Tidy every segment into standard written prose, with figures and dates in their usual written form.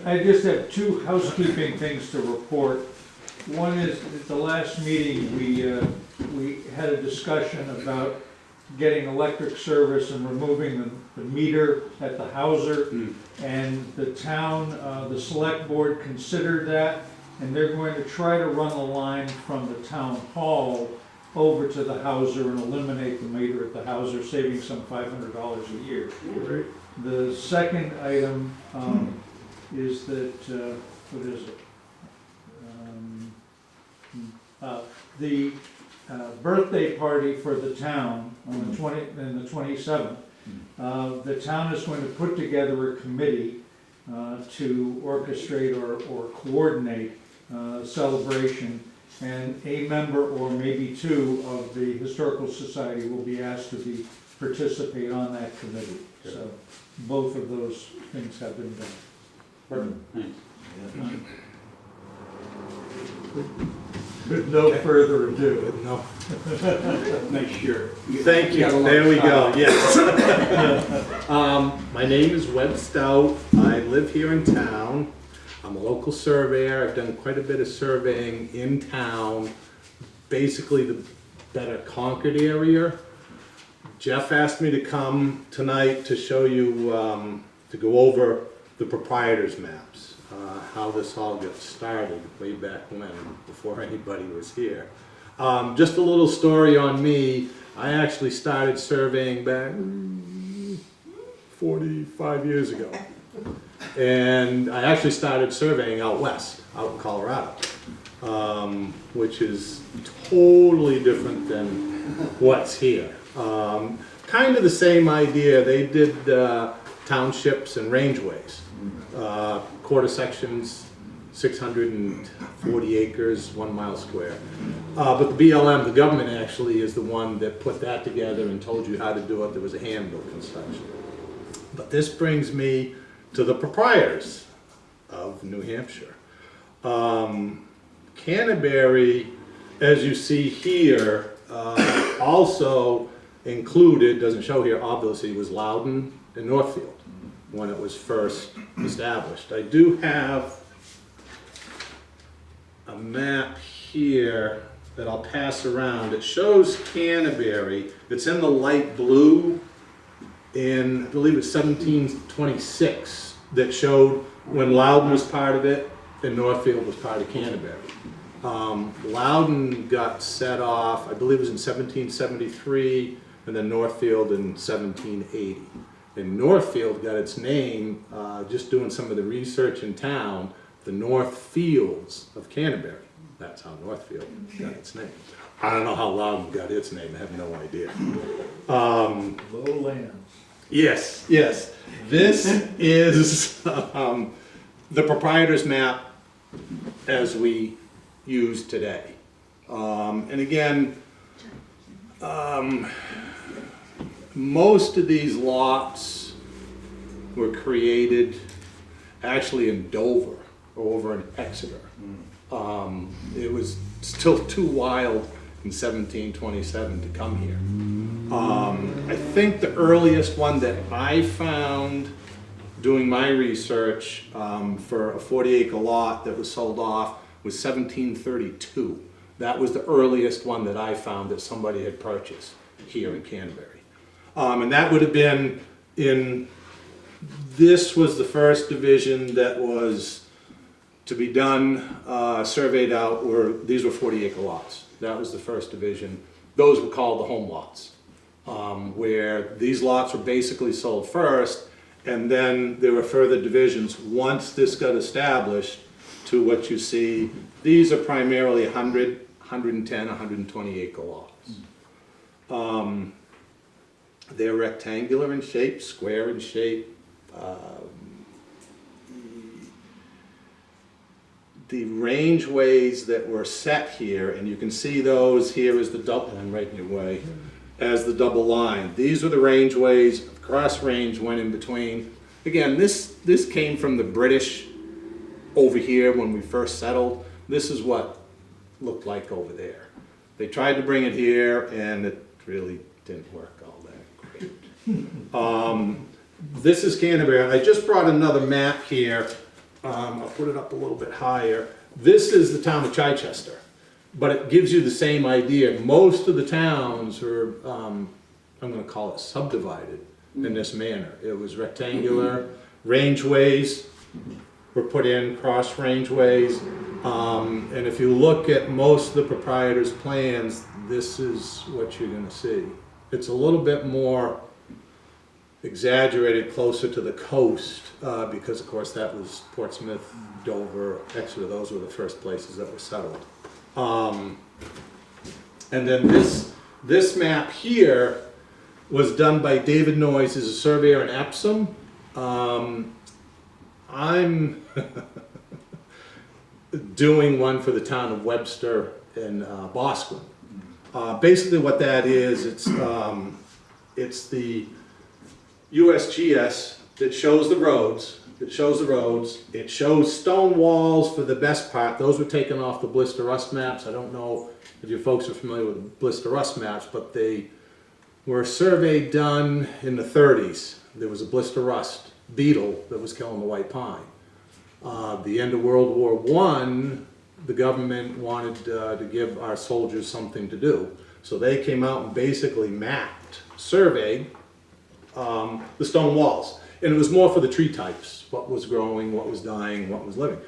I just have two housekeeping things to report. One is, at the last meeting, we had a discussion about getting electric service and removing the meter at the Hauser. And the town, the select board considered that, and they're going to try to run the line from the town hall over to the Hauser and eliminate the meter at the Hauser, saving some $500 a year. Great. The second item is that, what is it? The birthday party for the town on the 27th. The town is going to put together a committee to orchestrate or coordinate celebration, and a member or maybe two of the Historical Society will be asked to participate on that committee. So both of those things have been done. Perfect, thanks. With no further ado. No. Nice shirt. Thank you, there we go, yes. My name is Webb Stout, I live here in town. I'm a local surveyor, I've done quite a bit of surveying in town, basically the better Concord area. Jeff asked me to come tonight to show you, to go over the proprietor's maps, how this all got started way back when, before anybody was here. Just a little story on me. I actually started surveying back 45 years ago. And I actually started surveying out west, out in Colorado, which is totally different than what's here. Kind of the same idea. They did townships and rangeways, quarter sections, 640 acres, 1 mile square. But the BLM, the government actually, is the one that put that together and told you how to do it. There was a handbook and such. But this brings me to the proprietors of New Hampshire. Canterbury, as you see here, also included, doesn't show here obviously, was Loudon and Northfield when it was first established. I do have a map here that I'll pass around. It shows Canterbury. It's in the light blue in, I believe it's 1726, that showed when Loudon was part of it and Northfield was part of Canterbury. Loudon got set off, I believe it was in 1773, and then Northfield in 1780. And Northfield got its name, just doing some of the research in town, the North Fields of Canterbury. That's how Northfield got its name. I don't know how Loudon got its name, I have no idea. Lowlands. Yes, yes. This is the proprietor's map as we use today. And again, most of these lots were created actually in Dover or over in Exeter. It was still too wild in 1727 to come here. I think the earliest one that I found doing my research for a 40-acre lot that was sold off was 1732. That was the earliest one that I found that somebody had purchased here in Canterbury. And that would have been in, this was the first division that was to be done, surveyed out, where these were 40-acre lots. That was the first division. Those were called the home lots, where these lots were basically sold first, and then there were further divisions once this got established to what you see. These are primarily 100, 110, 120 acre lots. They're rectangular in shape, square in shape. The rangeways that were set here, and you can see those here as the double, and I'm right in your way, as the double line. These are the rangeways, cross range went in between. Again, this came from the British over here when we first settled. This is what looked like over there. They tried to bring it here and it really didn't work all that great. This is Canterbury. I just brought another map here I'll put it up a little bit higher. This is the town of Chichester, but it gives you the same idea. Most of the towns are, I'm gonna call it subdivided in this manner. It was rectangular, rangeways were put in, cross rangeways. And if you look at most of the proprietors' plans, this is what you're gonna see. It's a little bit more exaggerated, closer to the coast, because of course that was Portsmouth, Dover, Exeter, those were the first places that were settled. And then this map here was done by David Noyes, who's a surveyor in Epsom. I'm doing one for the town of Webster and Bosquen. Basically what that is, it's the USGS that shows the roads. It shows stone walls for the best part. Those were taken off the blister rust maps. I don't know if you folks are familiar with the blister rust maps, but they were a survey done in the 30s. There was a blister rust beetle that was killing the white pine. The end of World War I, the government wanted to give our soldiers something to do. So they came out and basically mapped, surveyed the stone walls. And it was more for the tree types, what was growing, what was dying, what was living.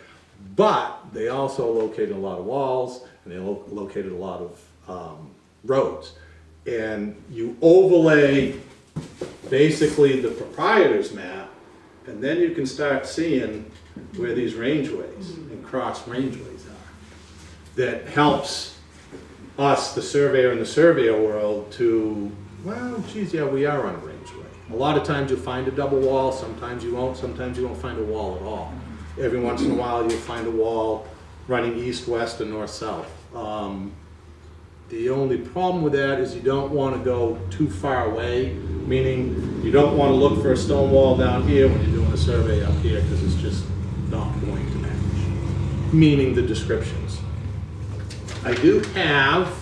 But they also located a lot of walls, and they located a lot of roads. And you overlay basically the proprietor's map, and then you can start seeing where these rangeways and cross rangeways are. That helps us, the surveyor in the surveyor world, to, well, geez, yeah, we are on a rangeway. A lot of times you'll find a double wall, sometimes you won't find a wall at all. Every once in a while you'll find a wall running east, west, and north, south. The only problem with that is you don't want to go too far away, meaning you don't want to look for a stone wall down here when you're doing a survey up here, because it's just not going to match, meaning the descriptions. I do have,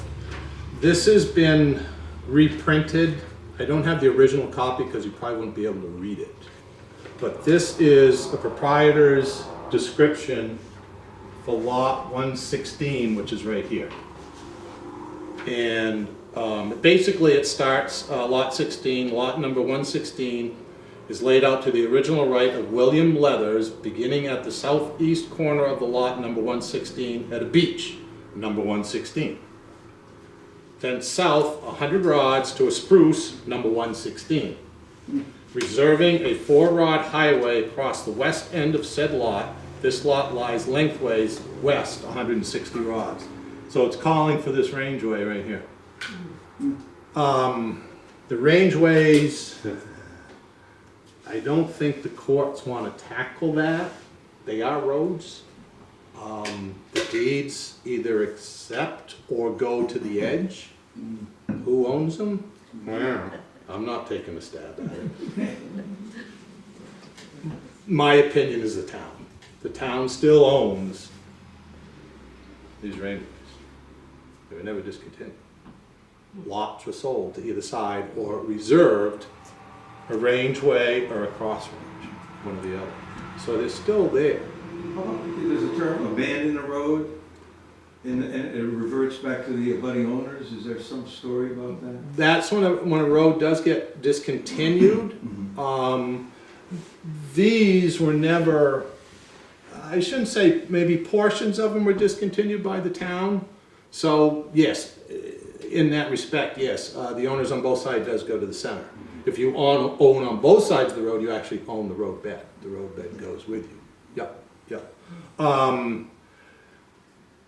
this has been reprinted. I don't have the original copy because you probably wouldn't be able to read it. But this is a proprietor's description for lot 116, which is right here. And basically it starts lot 16, lot number 116 is laid out to the original right of William Leathers, beginning at the southeast corner of the lot number 116 at a beach, number 116. Then south 100 rods to a spruce, number 116. Reserving a 4-rod highway across the west end of said lot, this lot lies lengthways west 160 rods. So it's calling for this rangeway right here. The rangeways, I don't think the courts want to tackle that. They are roads. The deeds either accept or go to the edge. Who owns them? Well, I'm not taking a stab at it. My opinion is the town. The town still owns these rangeways. They were never discontinued. Lots were sold to either side or reserved a rangeway or a cross range, one or the other. So they're still there. There's a term, abandon a road, and it reverts back to the abutting owners. Is there some story about that? That's when a road does get discontinued. These were never, I shouldn't say, maybe portions of them were discontinued by the town. So yes, in that respect, yes, the owners on both sides does go to the center. If you own on both sides of the road, you actually own the road bed. The road bed goes with you. Yep, yep.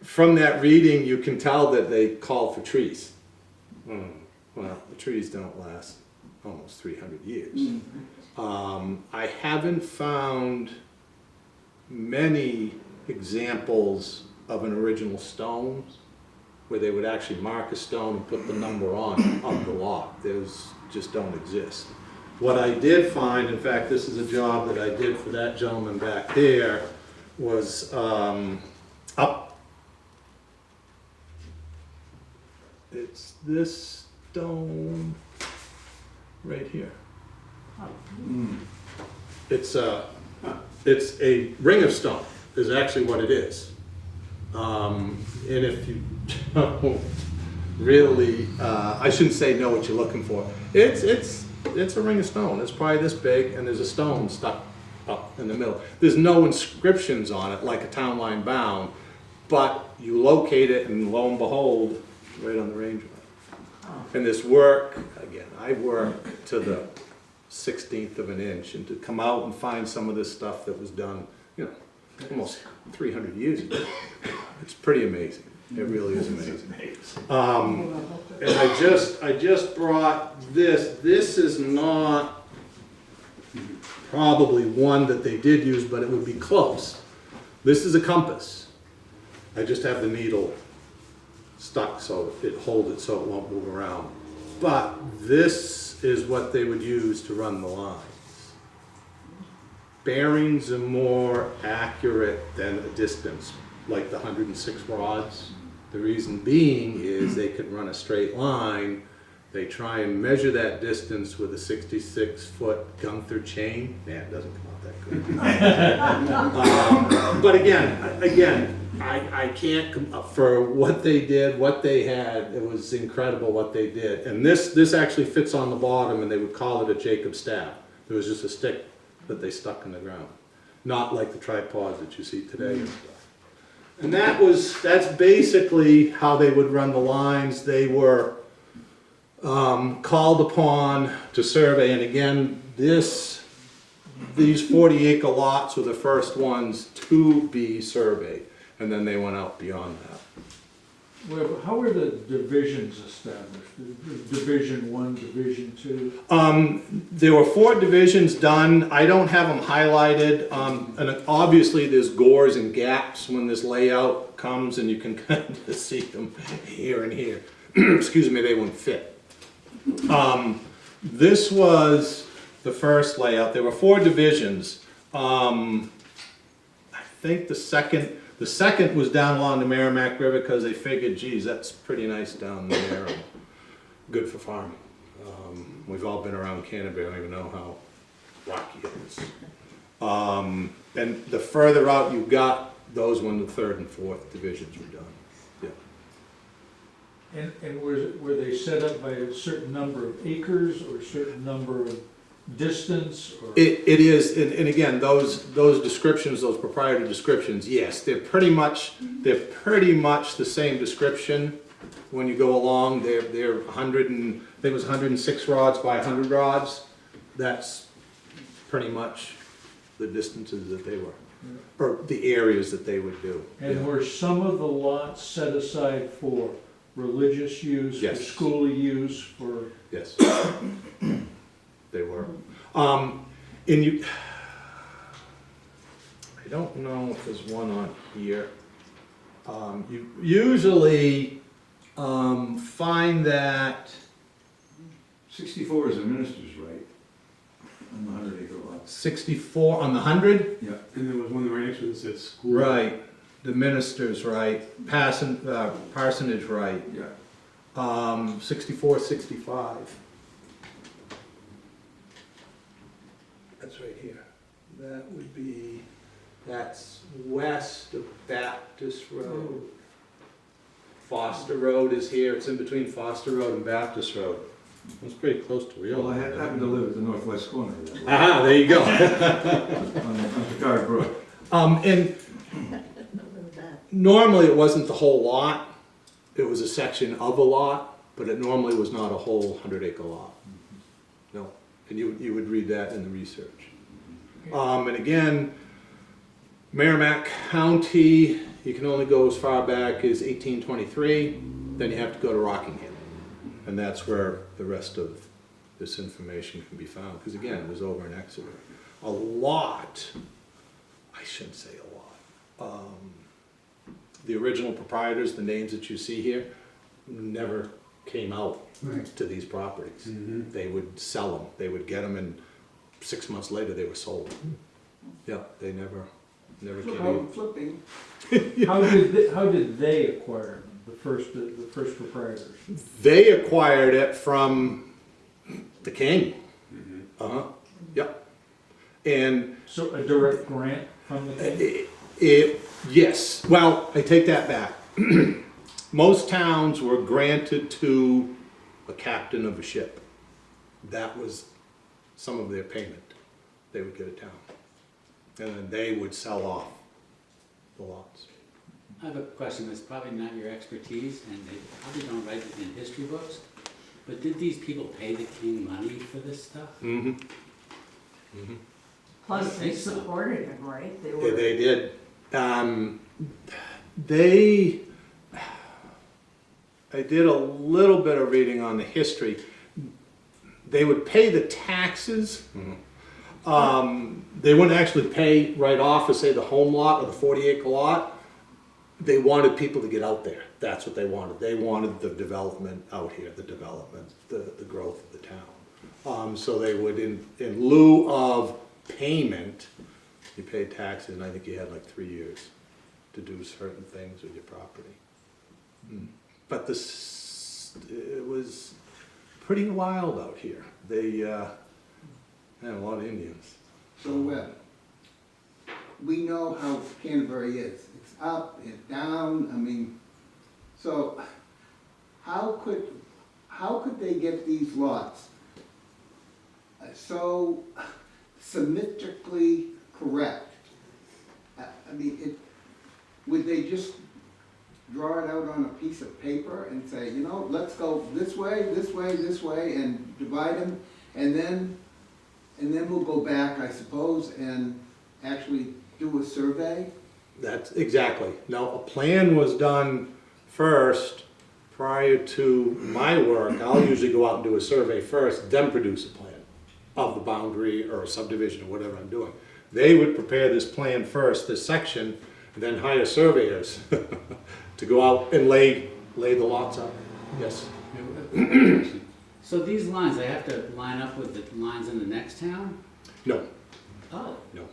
From that reading, you can tell that they call for trees. Well, the trees don't last almost 300 years. I haven't found many examples of an original stone where they would actually mark a stone and put the number on of the lot. Those just don't exist. What I did find, in fact, this is a job that I did for that gentleman back there, was up. It's this stone right here. It's It's a ring of stone, is actually what it is. And if you don't really, I shouldn't say know what you're looking for. It's a ring of stone. It's probably this big, and there's a stone stuck up in the middle. There's no inscriptions on it like a town line bound, but you locate it, and lo and behold, right on the range line. And this work, again, I work to the 16th of an inch, and to come out and find some of this stuff that was done, you know, almost 300 years ago, it's pretty amazing. It really is amazing. And I just brought this. This is not probably one that they did use, but it would be close. This is a compass. I just have the needle stuck so it holds it so it won't move around. But this is what they would use to run the lines. Bearings are more accurate than a distance, like the 106 rods. The reason being is they could run a straight line. They try and measure that distance with a 66-foot Gunther chain. Yeah, it doesn't come out that good. But again, I can't, for what they did, what they had, it was incredible what they did. And this actually fits on the bottom, and they would call it a Jacob staff. There was just a stick that they stuck in the ground. Not like the tripods that you see today and stuff. And that's basically how they would run the lines. They were called upon to survey, and again, these 40-acre lots were the first ones to be surveyed, and then they went out beyond that. Well, how were the divisions established? Division 1, Division 2? There were 4 divisions done. I don't have them highlighted. And obviously there's gores and gaps when this layout comes, and you can kind of see them here and here. Excuse me, they wouldn't fit. This was the first layout. There were 4 divisions. I think the second was down along the Merrimack River because they figured, geez, that's pretty nice down there, and good for farming. We've all been around Canterbury, I don't even know how rocky it is. And the further out you got, those when the 3rd and 4th divisions were done. Yeah. And were they set up by a certain number of acres or a certain number of distance? Or? It is, and again, those descriptions, those proprietor descriptions, yes, they're pretty much the same description. When you go along, they're 100 and I think it was 106 rods by 100 rods. That's pretty much the distances that they were, or the areas that they would do. And were some of the lots set aside for religious use, Yes. for school use, for? Yes, they were. And you, I don't know if there's one on here. You usually find that 64 is a minister's right on the 100-acre lot. 64 on the 100? Yeah. And there was one right next to it that said school. Right. The minister's right. Parsonage right. Yeah. 64, 65. That's right here. That would be, that's west of Baptist Road. Foster Road is here. It's in between Foster Road and Baptist Road. It's pretty close to real. Well, I happen to live at the northwest corner of that road, Aha, there you go. on Picard Brook. And normally it wasn't the whole lot. It was a section of a lot, but it normally was not a whole 100-acre lot. No, and you would read that in the research. And again, Merrimack County, you can only go as far back as 1823, then you have to go to Rockingham. And that's where the rest of this information can be found, because again, it was over in Exeter. A lot, I shouldn't say a lot, the original proprietors, the names that you see here, never came out to these properties. Mm-hmm. They would sell them, they would get them, and 6 months later they were sold. Yeah, they never came out. Flipping. How did they acquire them, the first proprietors? They acquired it from the king. Mm-hmm. Uh-huh, yep. And So a direct grant from the king? yes, well, I take that back. Most towns were granted to a captain of a ship. That was some of their payment they would get a town. And then they would sell off the lots. I have a question that's probably not your expertise, and they probably don't write it in history books, but did these people pay the king money for this stuff? Mm-hmm. Plus, they think so. supported him, right? They Yeah, were, they did. They, I did a little bit of reading on the history. They would pay the taxes. They wouldn't actually pay right off for, say, the home lot or the 40-acre lot. They wanted people to get out there. That's what they wanted. They wanted the development out here, the development, the growth of the town. So they would, in lieu of payment, you paid taxes, and I think you had like 3 years to do certain things with your property. But it was pretty wild out here. They had a lot of Indians. So, we know how Canterbury is. It's up, it's down, I mean, so how could they get these lots so symmetrically correct? I mean, would they just draw it out on a piece of paper and say, you know, let's go this way, this way, this way, and divide them, and then we'll go back, I suppose, and actually do a survey? That's exactly. Now, a plan was done first prior to my work. I'll usually go out and do a survey first, then produce a plan of the boundary or a subdivision or whatever I'm doing. They would prepare this plan first, this section, and then hire surveyors to go out and lay the lots out. Yes. So these lines, they have to line up with the lines in the next town? No. Oh, No.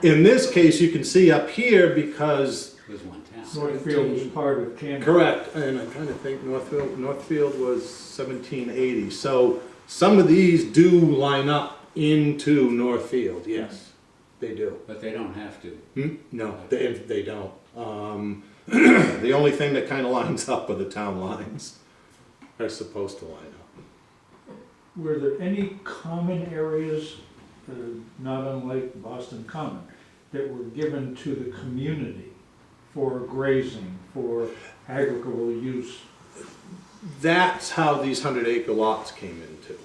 In this case, you can see up here because, it was one town. Northfield was part of Canterbury. correct, and I'm trying to think, Northfield was 1780. So some of these do line up into Northfield, yes, they do. But they don't have to. No, they don't. The only thing that kind of lines up are the town lines. They're supposed to line up. Were there any common areas, not unlike Boston Common, that were given to the community for grazing, for agricultural use? That's how these 100-acre lots came into.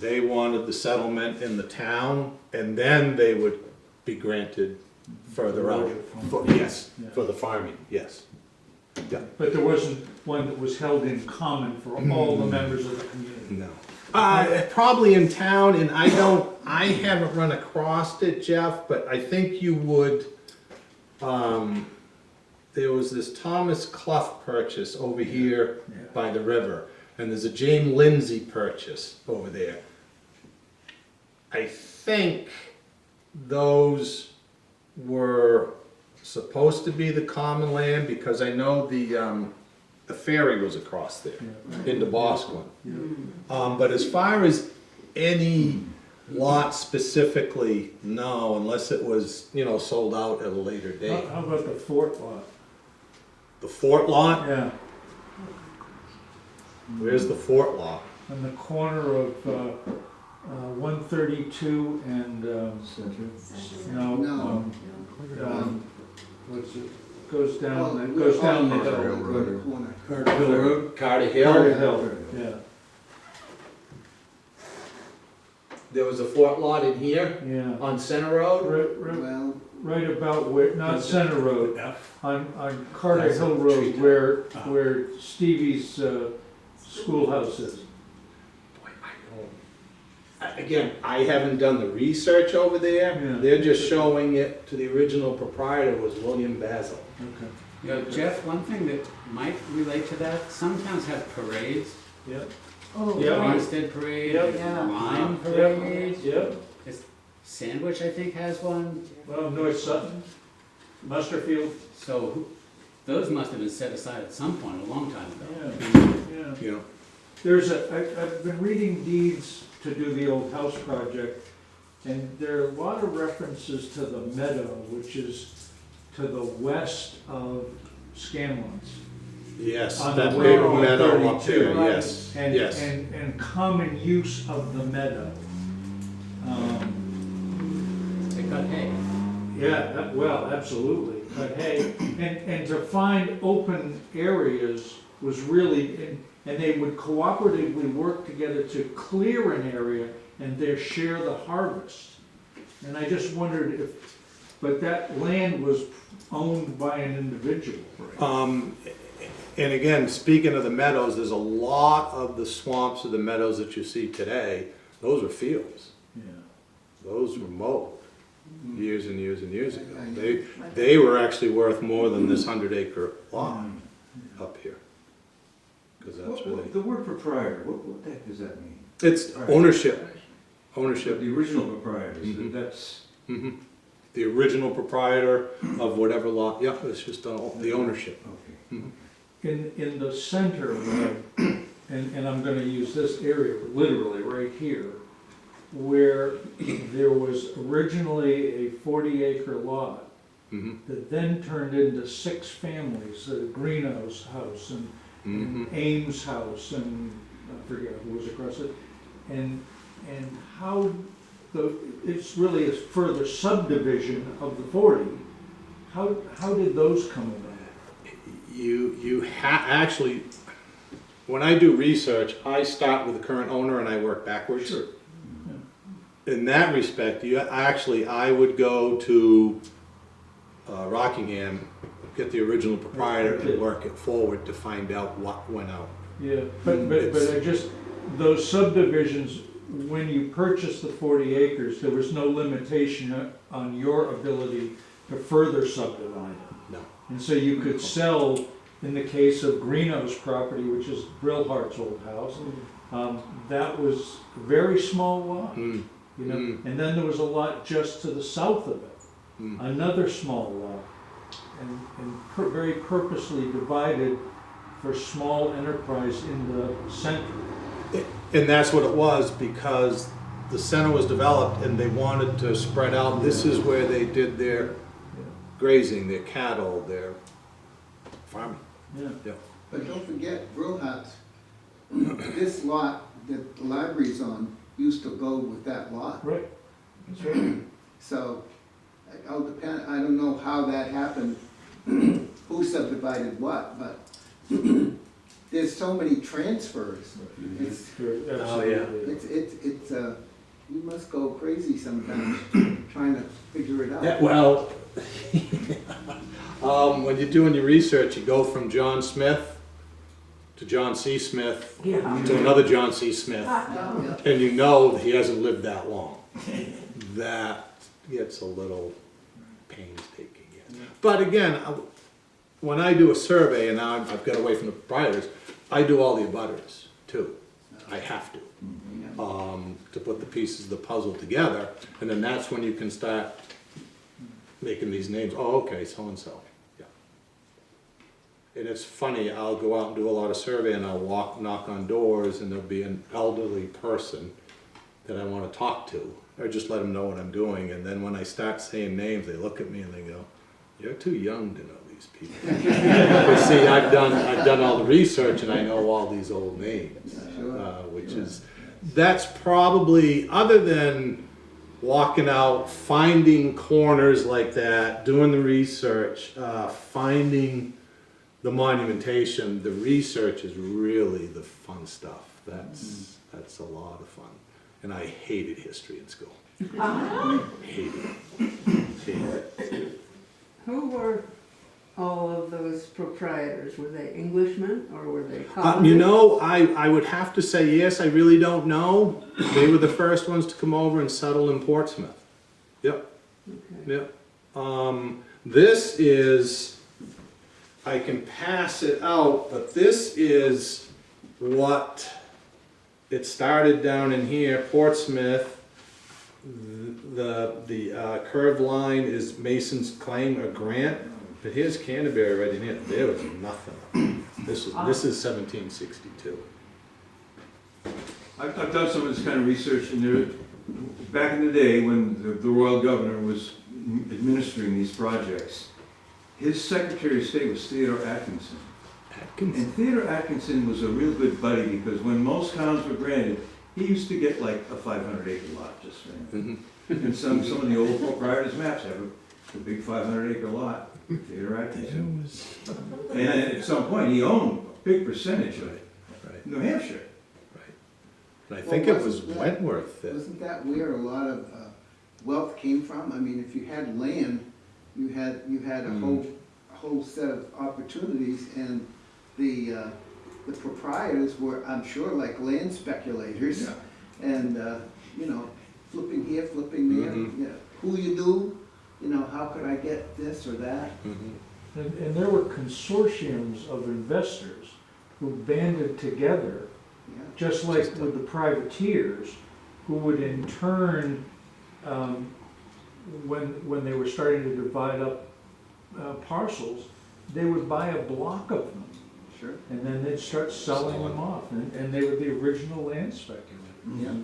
They wanted the settlement in the town, and then they would be granted further out. Yes, Yeah. for the farming, yes. Yeah. But there wasn't one that was held in common for all the members of the community? No. Probably in town, and I haven't run across it, Jeff, but I think you would, there was this Thomas Clough purchase over here Yeah. by the river, and there's a James Lindsay purchase over there. I think those were supposed to be the common land, because I know the ferry was across there Yeah. into Bosquen. But as far as any lot specifically, no, unless it was, sold out at a later date. How about the fort lot? The fort lot, Yeah, where's the fort lot? on the corner of 132 and, no, No. what's it, goes Well, down, it goes down the oh, hill. good corner. Carter Hill. Carter Hill, yeah, There was a fort lot in here yeah. on Center Road. Well, Right about where, not Center Road, on Carter Hill Road, where Stevie's schoolhouse is. Again, I haven't done the research over there. Yeah. They're just showing it to the original proprietor was William Basil. Okay. You know, Jeff, one thing that might relate to that, some towns have parades. Yep. oh, Yeah. right. Armistead Parade, Yep. Yeah. Lime Parade. Yep. Sandwich, I think, has one. Well, North Sutton, Musterfield. So those must have been set aside at some point, a long time ago. Yeah. You know, I've been reading deeds to do the old house project, And there are a lot of references to the meadow, which is to the west of Scanlon's. Yes, On that the big railroad meadow up 32, there, right. yes, And, yes. and common use of the meadow. They cut hay. Yeah, well, absolutely, but hey, and to find open areas was really, and they would cooperatively work together to clear an area and there share the harvest. And I just wondered if, but that land was owned by an individual. And again, speaking of the meadows, there's a lot of the swamps of the meadows that you see today, those are fields. Yeah. Those were mowed years and years and years ago. They were actually worth more than this 100-acre lot up here. Because that's really, The word proprietor, what the heck does that mean? it's ownership, But ownership. the original proprietors, Mhm. that's, Mhm. The original proprietor of whatever lot, yeah, it's just the ownership. okay. In the center, and I'm gonna use this area literally right here, where there was originally a 40-acre lot Mhm. that then turned into 6 families, Greeno's house and Mhm. Ames house and I forget who was across it. And how it's really a further subdivision of the 40. How did those come about? Actually, when I do research, I start with the current owner and I work backwards. Sure. In that respect, I would go to Rockingham, get the original proprietor and work it forward to find out what went out. Yeah, but I just, those subdivisions, when you purchased the 40 acres, there was no limitation on your ability to further subdivide it. No. And so you could sell, in the case of Greeno's property, which is Brillhart's old house, that was a very small lot, Mm. you know? Mm. And then there was a lot just to the south of it, Mm. another small lot, and very purposely divided for small enterprise in the center. And that's what it was, because the center was developed and they wanted to spread out. This is where they did their grazing, their cattle, their farming. Yeah. Yeah. But don't forget, Brillhart's, this lot that the library's on used to go with that lot. Right, that's right. So, it all depend, I don't know how that happened, who subdivided what, but there's so many transfers. It's, Oh, yeah. it's, you must go crazy sometimes trying to figure it out. Yeah, well, when you're doing your research, you go from John Smith to John C. Smith to another John C. Smith, Yeah. and you know that he hasn't lived that long. That gets a little painstaking. Yeah. But again, when I do a survey, and now I've got away from the proprietors, I do all the abutters too. I have to. To put the pieces of the puzzle together, and then that's when you can start making these names. Oh, okay, so-and-so, yeah. And it's funny, I'll go out and do a lot of survey, and I'll knock on doors, and there'll be an elderly person that I want to talk to, or just let them know what I'm doing, and then when I start saying names, they look at me and they go, "You're too young to know these people." But see, I've done all the research, and I know all these old names, which is, that's probably, other than walking out, finding corners like that, doing the research, finding the monumentation, the research is really the fun stuff. That's a lot of fun. And I hated history in school. Hated it. Who were all of those proprietors? Were they Englishmen or were they colonists? You know, I would have to say yes, I really don't know. They were the first ones to come over and settle in Portsmouth. Yep, Okay. yep. This is, I can pass it out, but this is what, it started down in here, Portsmouth. The curved line is Mason's claim or grant, but here's Canterbury right in here. There was nothing. This is 1762. I've done some of this kind of research, and there, back in the day, when the royal governor was administering these projects, his Secretary of State was Theodore Atkinson. And Theodore Atkinson was a real good buddy, because when most towns were granted, he used to get like a 500-acre lot just for him. And some of the old proprietors' maps have a big 500-acre lot, Theodore Atkinson. And then at some point, he owned a big percentage of New Hampshire. And I think it was Wentworth that, Wasn't that where a lot of wealth came from? I mean, if you had land, you had a whole set of opportunities, and the proprietors were, I'm sure, like land speculators. Yeah. And, you know, flipping here, flipping there, you know, who you knew, you know, how could I get this or that? And there were consortiums of investors who banded together, Yeah. just like with the privateers, who would in turn, when they were starting to divide up parcels, they would buy a block of them, Sure. and then they'd start selling them off, and they were the original land speculators. Yeah.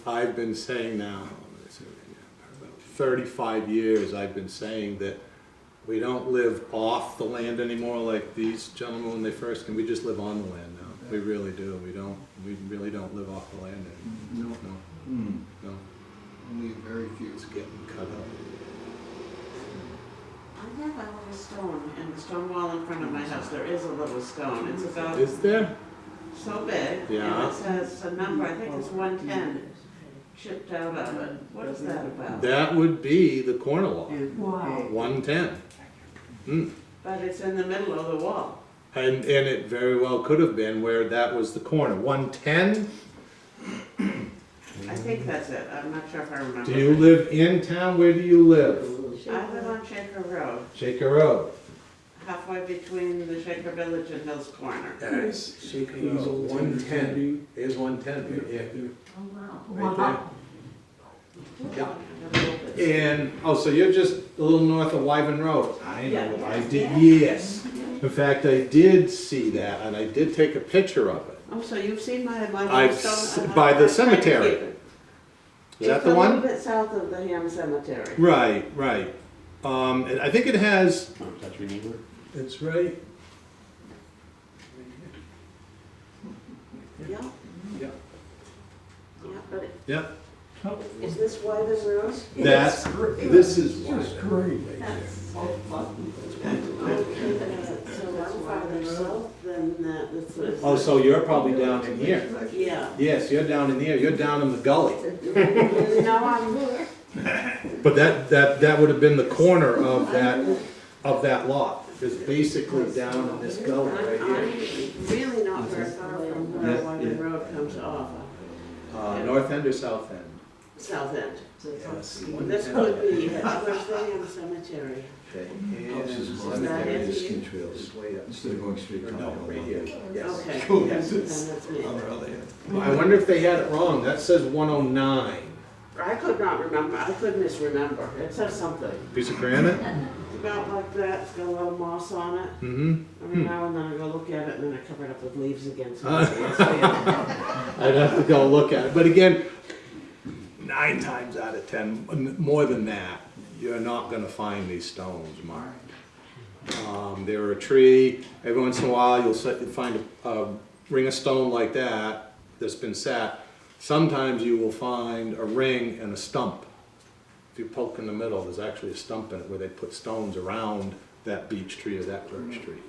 I've been saying now, for about 35 years, I've been saying that we don't live off the land anymore like these gentlemen when they first came. We just live on the land now. We really do. We really don't live off the land anymore. No. Only very few. It's getting cut up. I have a little stone in the stone wall in front of my house. There is a little stone. It's about Is there? so big. Yeah. And it says a number, I think it's 110, chipped out of it. What is that about? That would be the corner lot, Wow. 110. But it's in the middle of the wall. And it very well could have been where that was the corner. 110? I think that's it. I'm not sure if I remember. Do you live in town? Where do you live? I live on Shaker Road, Shaker Road. halfway between the Shaker Village and Hill's Corner. Yes, Shaker Road, 110. There's 110 right here. Right there. Yeah. And, oh, so you're just a little north of Wyven Road? I know, Yeah. I did, yes. In fact, I did see that, and I did take a picture of it. Oh, so you've seen my I've little stone? by the I'm trying to cemetery. keep it. Is that the one? It's a little bit south of the Ham Cemetery. Right. And I think it has, Touch your neighbor? it's right. Yeah. Yeah. Yeah, but it- Yeah. is this Wyven Road? That's, this is Great. So I'm farther south than that. Oh, so you're probably down in here. Yeah. Yes, you're down in here, you're down in the gully. No, I'm, But that would have been the corner of that lot. It's basically down in this gully right here. I'm really not very far from where Wyven Road comes off. North end or south end? South end. Yes. This could be, where's the Ham Cemetery? Okay, Houses and- is that and it? skin trails, Way up. instead of going straight. No, right here, yes. Okay. Cool. Yes, then that's me. I wonder if they had it wrong, that says 109. I could not remember, I could misremember. It says something. Piece of granite? It's about like that, it's got a little moss on it. Mm-hmm. Every now and then I go look at it and then I cover it up with leaves again. So Uh. I can't see it. I'd have to go look at it, but again, 9 times out of 10, more than that, you're not gonna find these stones marked. They're a tree, every once in a while you'll find a ring of stone like that that's been sat. Sometimes you will find a ring and a stump. If you poke in the middle, there's actually a stump in it where they put stones around that beech tree or that birch tree.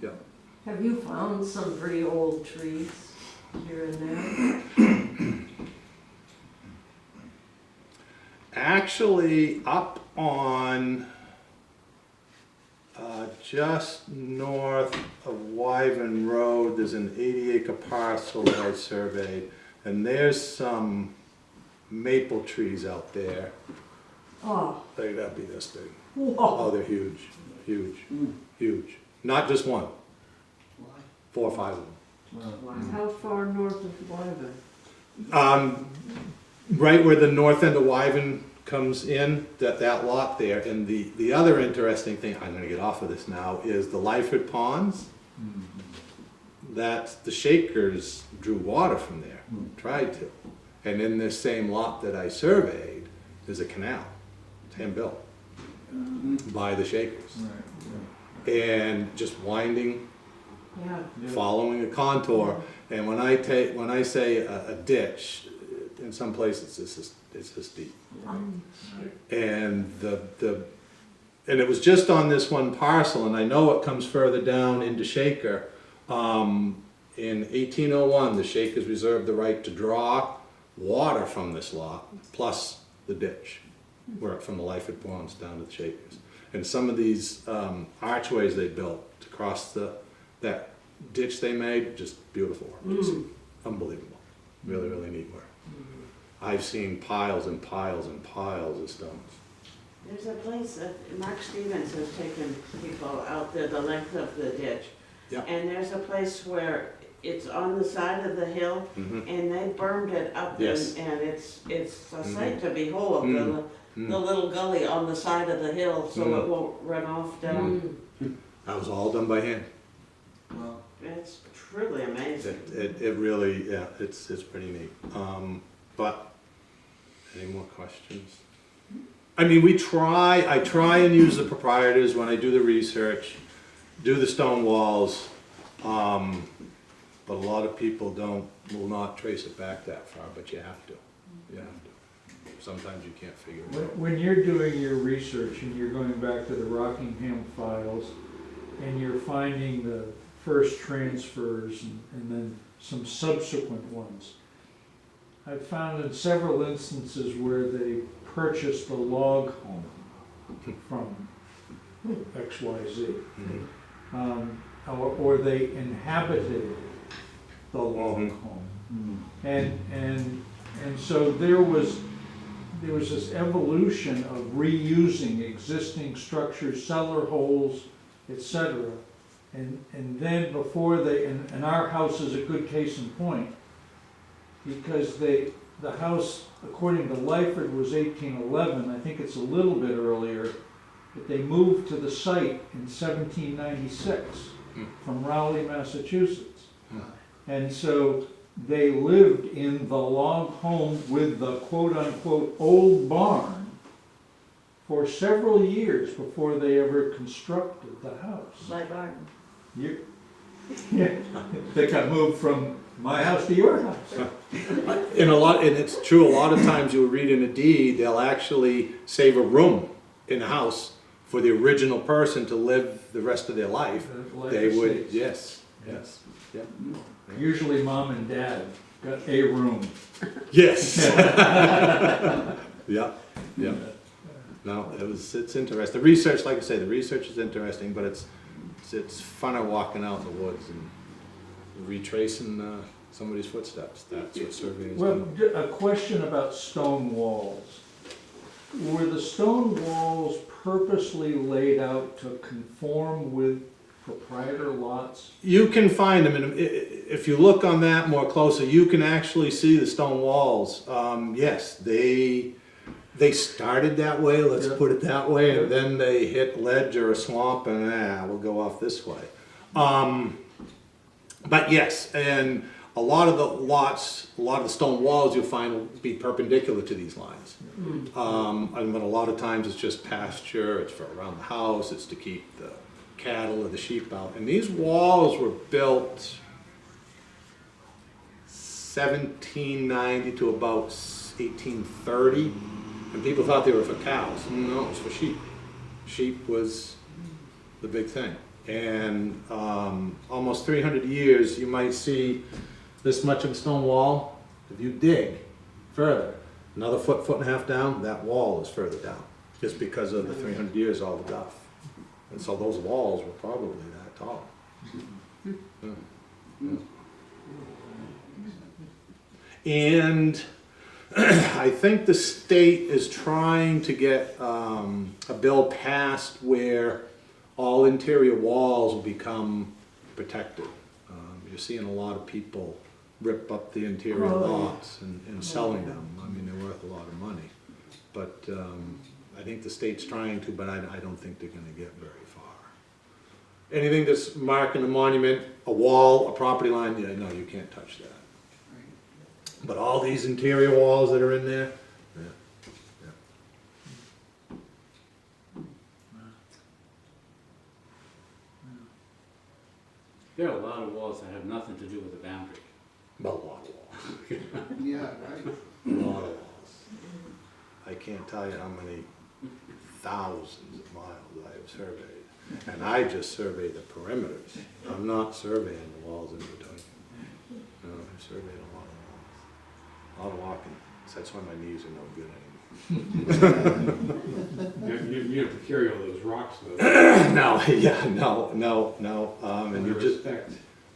Yeah. Have you found some pretty old trees here and there? Actually, up on just north of Wyven Road, there's an 80-acre parcel that I surveyed, and there's some maple trees out there. Oh, They'd have to be this big. whoa. Oh, they're huge, huge. Not just one, 4 or 5 of them. How far north of Wyven? Right where the north end of Wyven comes in, that lot there, and the other interesting thing, I'm gonna get off of this now, is the Lyford Ponds. That's, the Shakers drew water from there, tried to. And in this same lot that I surveyed, there's a canal, it's hand-built, by the Shakers. Right, And just winding, Yeah. yeah. following a contour. And when I say a ditch, in some places it's this deep. And and it was just on this one parcel, and I know it comes further down into Shaker. In 1801, the Shakers reserved the right to draw water from this lot, plus the ditch, where from the Lyford Ponds down to the Shakers. And some of these archways they built to cross that ditch they made, just beautiful work, just unbelievable. Really, really neat work. I've seen piles and piles and piles of stones. There's a place that Mark Stevens has taken people out there the length of the ditch. Yeah. And there's a place where it's on the side of the hill, Mhm. and they burned it up, Yes. and it's a sight to behold, the little gully on the side of the hill, so it won't run off down. That was all done by hand. Well, It's truly amazing. It really, yeah, it's pretty neat. But, any more questions? I mean, I try and use the proprietors when I do the research, do the stone walls, but a lot of people will not trace it back that far, but you have to. You have to. Sometimes you can't figure it out. when you're doing your research and you're going back to the Rockingham files and you're finding the first transfers and then some subsequent ones, I've found in several instances where they purchased a log home from XYZ. Or they inhabited the log home. And so there was this evolution of reusing existing structures, cellar holes, etc. And then before and our house is a good case in point, because the house, according to Lyford, was 1811, I think it's a little bit earlier, but they moved to the site in 1796 from Raleigh, Massachusetts. And so they lived in the log home with the quote-unquote old barn for several years before they ever constructed the house. My barn. Yeah, they got moved from my house to your house. And it's true, a lot of times you'll read in a deed, they'll actually save a room in a house for the original person to live the rest of their life. Life They would, estates. yes, yeah. Usually mom and dad got a room. Yes. Yeah, yeah. No, it's interesting. The research, like I say, the research is interesting, but it's funner walking out in the woods and retracing somebody's footsteps. That's what surveying is. Well, a question about stone walls. Were the stone walls purposely laid out to conform with proprietor lots? You can find them, and if you look on that more closely, you can actually see the stone walls. Yes, they started that way, let's Yeah. put it that way, and then they hit ledge or a swamp, and we'll go off this way. But yes, and a lot of the stone walls you'll find will be perpendicular to these lines. And but a lot of times it's just pasture, it's for around the house, it's to keep the cattle or the sheep out. And these walls were built 1790 to about 1830, and people thought they were for cows. No, it was for sheep. Sheep was the big thing. And almost 300 years, you might see this much of a stone wall. If you dig further, another foot and a half down, that wall is further down, just because of the 300 years, all the duff. And so those walls were probably that tall. Yeah. Yeah. And I think the state is trying to get a bill passed where all interior walls will become protected. You're seeing a lot of people rip up the interior lots and selling them. I mean, they're worth a lot of money. But I think the state's trying to, but I don't think they're gonna get very far. Anything that's marking a monument, a wall, a property line, yeah, no, you can't touch that. But all these interior walls that are in there, yeah, yeah. There are a lot of walls that have nothing to do with the boundary. A lot of walls, Yeah, right. a lot of walls. I can't tell you how many thousands of miles I have surveyed. And I just survey the perimeters. I'm not surveying the walls in between. No, I've surveyed a lot of walking. That's why my knees are no good anymore. You have to carry all those rocks though. No, yeah, no. And Out of respect.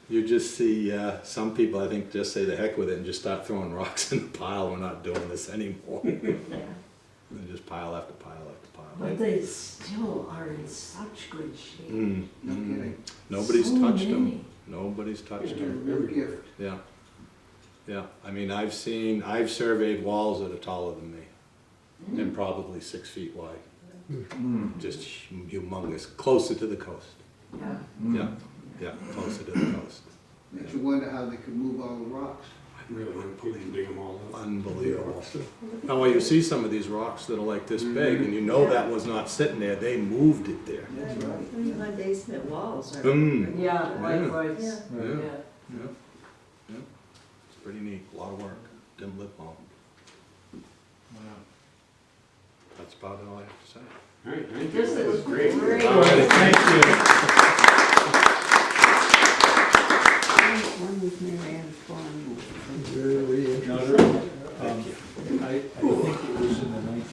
you just see, some people, I think, just say the heck with it and just start throwing rocks in the pile. We're not doing this anymore. And just pile after pile after pile. But they still are in such good shape. Mm, No mm. kidding. Nobody's So touched them. many. Nobody's touched They're a them. real gift. Yeah. Yeah. I mean, I've surveyed walls that are taller than me and probably 6 feet wide. Mm. Just humongous, closer to the coast. Yeah. Yeah, yeah, closer to the coast. Makes you wonder how they could move all the rocks. Really, when people dig them all up. Unbelievable. Now, when you see some of these rocks that are like this big, and you know that was not sitting there, they moved it there. That's right. Even my basement walls are. Mm. Yeah, likewise. Yeah. Yeah. Yeah, yeah. It's pretty neat, a lot of work, didn't lip balm. That's about all I have to say. All right, thank you. This That was is great. All right, thank you.